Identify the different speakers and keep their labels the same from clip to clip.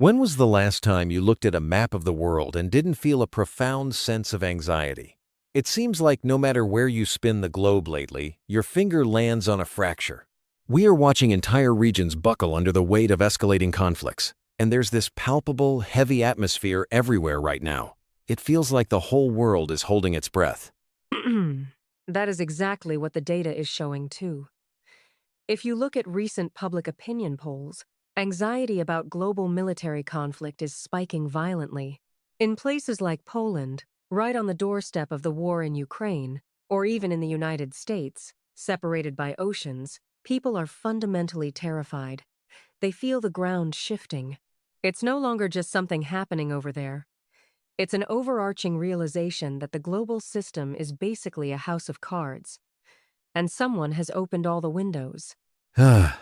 Speaker 1: When was the last time you looked at a map of the world and didn't feel a profound sense of anxiety? It seems like no matter where you spin the globe lately, your finger lands on a fracture. We are watching entire regions buckle under the weight of escalating conflicts, and there's this palpable, heavy atmosphere everywhere right now. It feels like the whole world is holding its breath.
Speaker 2: That is exactly what the data is showing, too. If you look at recent public opinion polls, anxiety about global military conflict is spiking violently. In places like Poland, right on the doorstep of the war in Ukraine, or even in the United States, separated by oceans, people are fundamentally terrified. They feel the ground shifting. It's no longer just something happening over there. It's an overarching realization that the global system is basically a house of cards, and someone has opened all the windows.
Speaker 1: A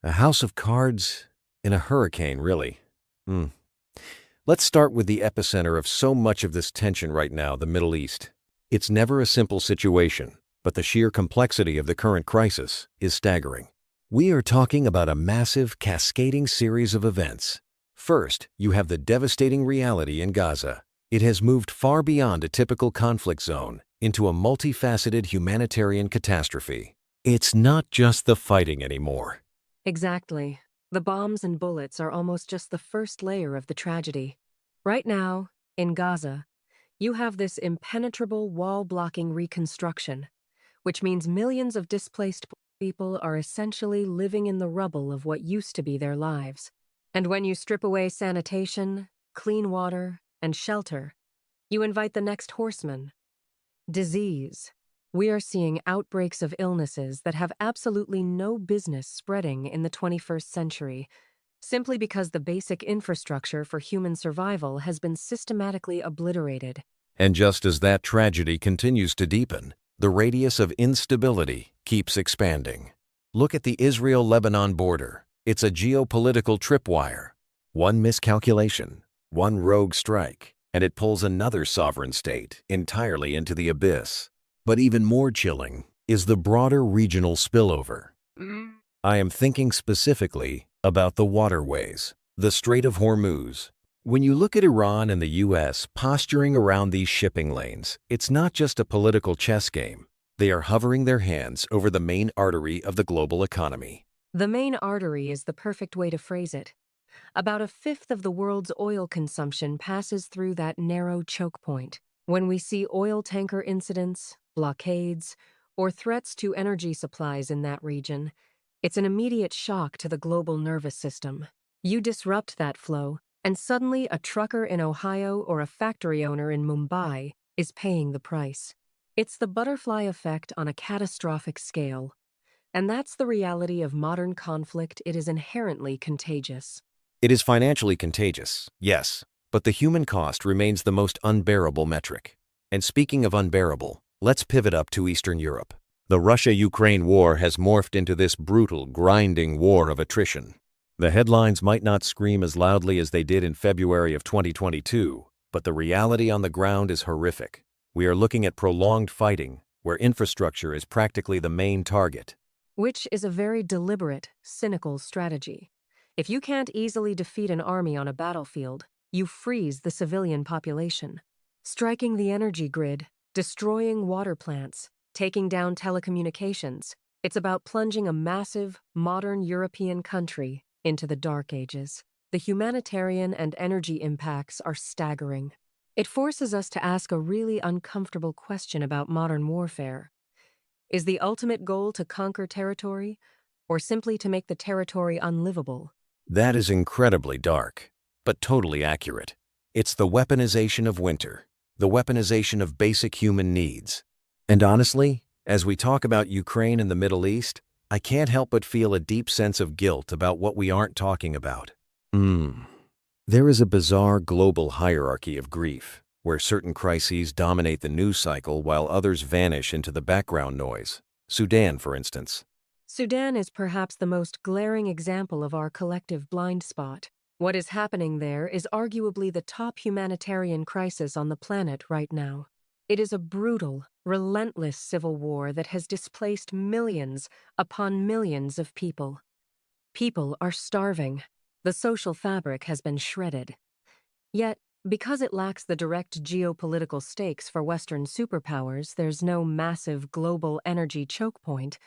Speaker 1: house of cards in a hurricane, really. Hmm. Let's start with the epicenter of so much of this tension right now, the Middle East. It's never a simple situation, but the sheer complexity of the current crisis is staggering. We are talking about a massive, cascading series of events. First, you have the devastating reality in Gaza. It has moved far beyond a typical conflict zone into a multifaceted humanitarian catastrophe. It's not just the fighting anymore.
Speaker 2: Exactly. The bombs and bullets are almost just the first layer of the tragedy. Right now, in Gaza, you have this impenetrable wall-blocking reconstruction, which means millions of displaced people are essentially living in the rubble of what used to be their lives. And when you strip away sanitation, clean water, and shelter, you invite the next horseman: disease. We are seeing outbreaks of illnesses that have absolutely no business spreading in the 21st century, simply because the basic infrastructure for human survival has been systematically obliterated.
Speaker 1: And just as that tragedy continues to deepen, the radius of instability keeps expanding. Look at the Israel-Lebanon border. It's a geopolitical tripwire. One miscalculation, one rogue strike, and it pulls another sovereign state entirely into the abyss. But even more chilling is the broader regional spillover. I am thinking specifically about the waterways, the Strait of Hormuz. When you look at Iran and the U.S. posturing around these shipping lanes, it's not just a political chess game. They are hovering their hands over the main artery of the global economy.
Speaker 2: The main artery is the perfect way to phrase it. About a fifth of the world's oil consumption passes through that narrow choke point. When we see oil tanker incidents, blockades, or threats to energy supplies in that region, it's an immediate shock to the global nervous system. You disrupt that flow, and suddenly a trucker in Ohio or a factory owner in Mumbai is paying the price. It's the butterfly effect on a catastrophic scale. And that's the reality of modern conflict. It is inherently contagious.
Speaker 1: It is financially contagious, yes, but the human cost remains the most unbearable metric. And speaking of unbearable, let's pivot up to Eastern Europe. The Russia-Ukraine war has morphed into this brutal, grinding war of attrition. The headlines might not scream as loudly as they did in February of 2022, but the reality on the ground is horrific. We are looking at prolonged fighting, where infrastructure is practically the main target.
Speaker 2: Which is a very deliberate, cynical strategy. If you can't easily defeat an army on a battlefield, you freeze the civilian population. Striking the energy grid, destroying water plants, taking down telecommunications. It's about plunging a massive, modern European country into the Dark Ages. The humanitarian and energy impacts are staggering. It forces us to ask a really uncomfortable question about modern warfare. Is the ultimate goal to conquer territory, or simply to make the territory unlivable?
Speaker 1: That is incredibly dark, but totally accurate. It's the weaponization of winter, the weaponization of basic human needs. And honestly, as we talk about Ukraine and the Middle East, I can't help but feel a deep sense of guilt about what we aren't talking about. There is a bizarre global hierarchy of grief, where certain crises dominate the news cycle while others vanish into the background noise. Sudan, for instance.
Speaker 2: Sudan is perhaps the most glaring example of our collective blind spot. What is happening there is arguably the top humanitarian crisis on the planet right now. It is a brutal, relentless civil war that has displaced millions upon millions of people. People are starving. The social fabric has been shredded. Yet, because it lacks the direct geopolitical stakes for Western superpowers, there's no massive global energy choke point.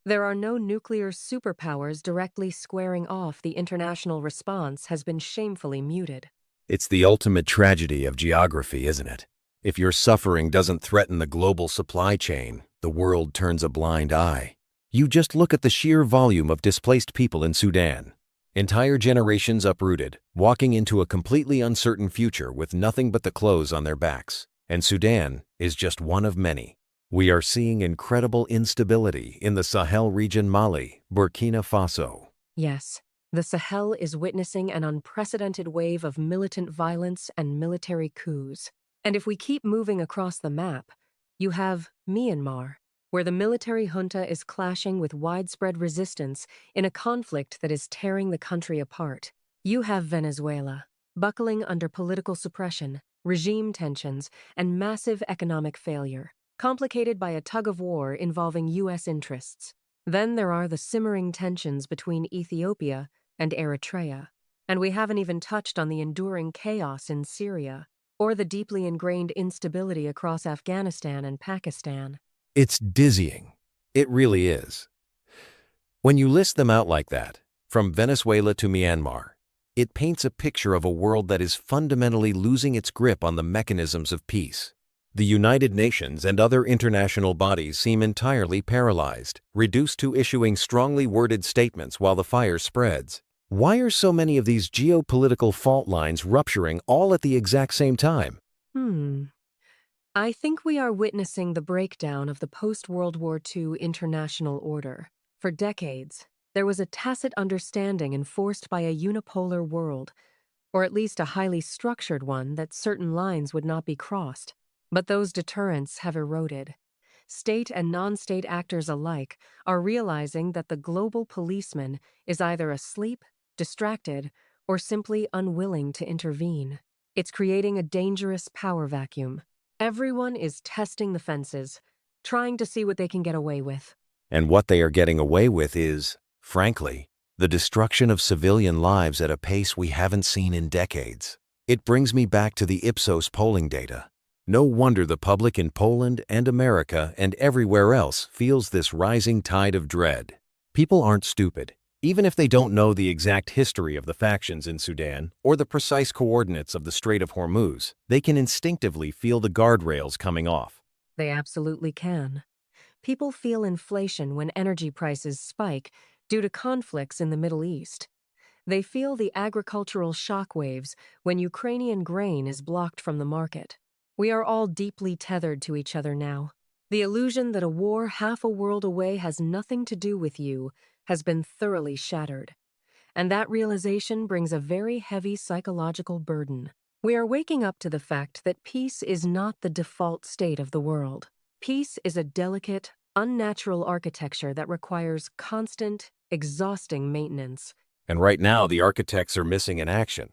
Speaker 2: There are no nuclear superpowers directly squaring off. The international response has been shamefully muted.
Speaker 1: It's the ultimate tragedy of geography, isn't it? If your suffering doesn't threaten the global supply chain, the world turns a blind eye. You just look at the sheer volume of displaced people in Sudan. Entire generations uprooted, walking into a completely uncertain future with nothing but the clothes on their backs. And Sudan is just one of many. We are seeing incredible instability in the Sahel region, Mali, Burkina Faso.
Speaker 2: Yes, the Sahel is witnessing an unprecedented wave of militant violence and military coups. And if we keep moving across the map, you have Myanmar, where the military junta is clashing with widespread resistance in a conflict that is tearing the country apart. You have Venezuela, buckling under political suppression, regime tensions, and massive economic failure, complicated by a tug-of-war involving U.S. interests. Then there are the simmering tensions between Ethiopia and Eritrea. And we haven't even touched on the enduring chaos in Syria, or the deeply ingrained instability across Afghanistan and Pakistan.
Speaker 1: It's dizzying. It really is. When you list them out like that, from Venezuela to Myanmar, it paints a picture of a world that is fundamentally losing its grip on the mechanisms of peace. The United Nations and other international bodies seem entirely paralyzed, reduced to issuing strongly worded statements while the fire spreads. Why are so many of these geopolitical fault lines rupturing all at the exact same time?
Speaker 2: I think we are witnessing the breakdown of the post-World War II international order. For decades, there was a tacit understanding enforced by a unipolar world, or at least a highly structured one, that certain lines would not be crossed. But those deterrents have eroded. State and non-state actors alike are realizing that the global policeman is either asleep, distracted, or simply unwilling to intervene. It's creating a dangerous power vacuum. Everyone is testing the fences, trying to see what they can get away with.
Speaker 1: And what they are getting away with is, frankly, the destruction of civilian lives at a pace we haven't seen in decades. It brings me back to the Ipsos polling data. No wonder the public in Poland and America and everywhere else feels this rising tide of dread. People aren't stupid. Even if they don't know the exact history of the factions in Sudan or the precise coordinates of the Strait of Hormuz, they can instinctively feel the guardrails coming off.
Speaker 2: They absolutely can. People feel inflation when energy prices spike due to conflicts in the Middle East. They feel the agricultural shockwaves when Ukrainian grain is blocked from the market. We are all deeply tethered to each other now. The illusion that a war half a world away has nothing to do with you has been thoroughly shattered. And that realization brings a very heavy psychological burden. We are waking up to the fact that peace is not the default state of the world. Peace is a delicate, unnatural architecture that requires constant, exhausting maintenance.
Speaker 1: And right now, the architects are missing in action.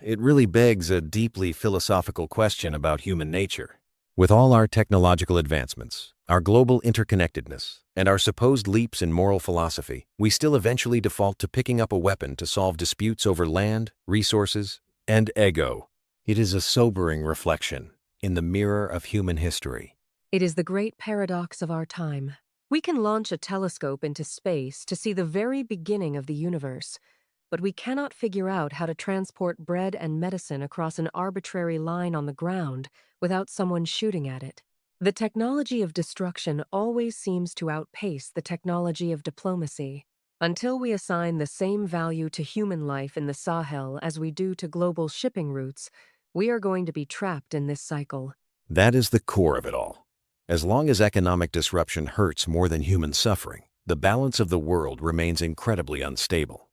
Speaker 1: It really begs a deeply philosophical question about human nature. With all our technological advancements, our global interconnectedness, and our supposed leaps in moral philosophy, we still eventually default to picking up a weapon to solve disputes over land, resources, and ego. It is a sobering reflection in the mirror of human history.
Speaker 2: It is the great paradox of our time. We can launch a telescope into space to see the very beginning of the universe, but we cannot figure out how to transport bread and medicine across an arbitrary line on the ground without someone shooting at it. The technology of destruction always seems to outpace the technology of diplomacy. Until we assign the same value to human life in the Sahel as we do to global shipping routes, we are going to be trapped in this cycle.
Speaker 1: That is the core of it all. As long as economic disruption hurts more than human suffering, the balance of the world remains incredibly unstable.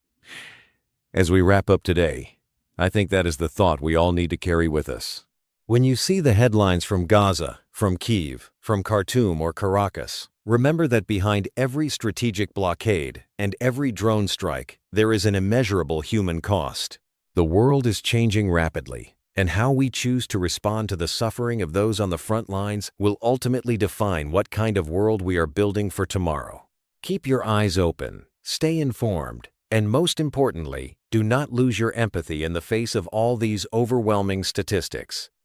Speaker 1: As we wrap up today, I think that is the thought we all need to carry with us. When you see the headlines from Gaza, from Kyiv, from Khartoum or Caracas, remember that behind every strategic blockade and every drone strike, there is an immeasurable human cost. The world is changing rapidly, and how we choose to respond to the suffering of those on the front lines will ultimately define what kind of world we are building for tomorrow. Keep your eyes open, stay informed, And most importantly, do not lose your empathy in the face of all these overwhelming statistics.